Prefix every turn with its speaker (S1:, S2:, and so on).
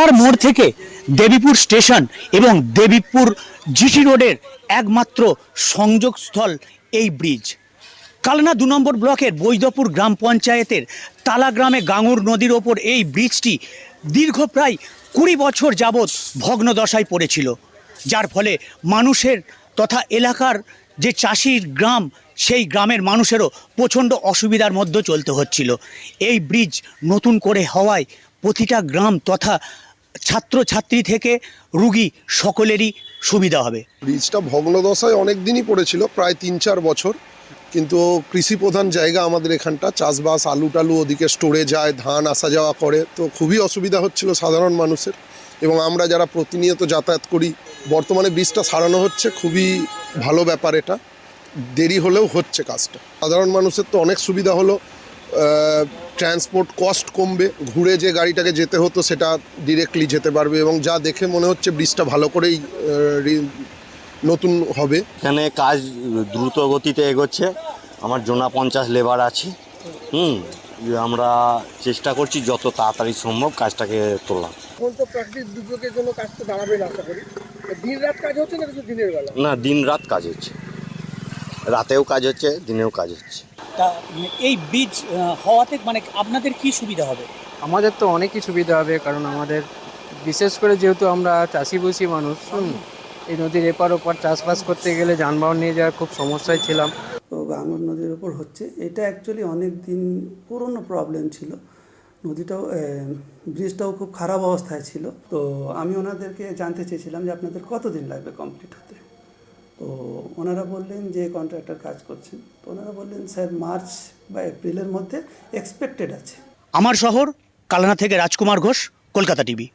S1: কালনার মোড় থেকে দেবীপুর স্টেশন এবং দেবীপুর জিটি রোডের একমাত্র সংযোগস্থল এই ব্রিজ। কালনা ২ নম্বর ব্লকের বৈদপুর গ্রাম পঞ্চায়েতের তালাগ্রামে গাঙুর নদীর ওপর এই ব্রিজটি দীর্ঘ প্রায় ২০ বছর যাবৎ ভগ্নদশায় পড়েছিল, যার ফলে মানুষের তথা এলাকার যে চাষির গ্রাম সেই গ্রামের মানুষেরও প্রচণ্ড অসুবিধার মধ্যে চলতে হচ্ছিল। এই ব্রিজ নতুন করে হওয়ায় প্রতিটা গ্রাম তথা ছাত্রছাত্রী থেকে রুগী সকলেরই সুবিধা হবে।
S2: ব্রিজটা ভগ্নদশায় অনেক দিনই পড়েছিল, প্রায় ৩-৪ বছর, কিন্তু কৃষি প্রধান জায়গা আমাদের এখানটা, চাষবাস আলু টালু ওদিকে স্টোরে যায়, ধান আসা যাওয়া করে, তো খুবই অসুবিধা হচ্ছিল সাধারণ মানুষের। এবং আমরা যারা প্রতিনিয়ত যাতায়াত করি, বর্তমানে ব্রিজটা সারানো হচ্ছে, খুবই ভালো ব্যাপার। এটা দেরি হলেও হচ্ছে কাজটা, সাধারণ মানুষের তো অনেক সুবিধা হলো। ট্রান্সপোর্ট কস্ট কমবে, ঘুরে যে গাড়িটাকে যেতে হতো সেটা ডিরেক্টলি যেতে পারবে, এবং যা দেখে মনে হচ্ছে ব্রিজটা ভালো করেই নতুন হবে।
S3: এখানে কাজ দ্রুত গতিতে এগোচ্ছে। আমার জোনা 50 লেবার আছে। আমরা চেষ্টা করছি যত তাড়াতাড়ি সম্ভব কাজটাকে তোলা।
S4: এখন তো প্রাকৃতিক দুর্যোগের জন্য কাজ তো দাঁড়াবে না, আশা করি। দিন রাত কাজ হচ্ছে না শুধু দিনের বেলা?
S3: না, দিন রাত কাজ হচ্ছে, রাতেও কাজ হচ্ছে, দিনেও কাজ হচ্ছে।
S1: তা এই ব্রিজ হওয়াতে মানে আপনাদের কি সুবিধা হবে?
S5: আমাদের তো অনেকই সুবিধা হবে, কারণ আমাদের বিশেষ করে যেহেতু আমরা চাষিবসি মানুষ, এই নদীর এপার ওপার চাষবাস করতে গেলে যানবাহন নিয়ে যাওয়ার খুব সমস্যায় ছিলাম।
S6: তো গাঙুর নদীর ওপর হচ্ছে, এটা অ্যাকচুয়ালি অনেক দিন পুরনো প্রবলেম ছিল। নদীটাও ব্রিজটাও খুব খারাপ অবস্থায় ছিল। তো আমি ওনাদেরকে জানতে চেয়েছিলাম যে আপনাদের কতদিন লাগবে কমপ্লিট হতে। তো ওনারা বললেন যে কন্ট্রাক্টর কাজ করছেন, তো ওনারা বললেন স্যার মার্চ বা এপ্রিলের মধ্যে এক্সপেক্টেড আছে।
S1: আমার শহর কালনা থেকে রাজকুমার ঘোষ, কলকাতা টিভি।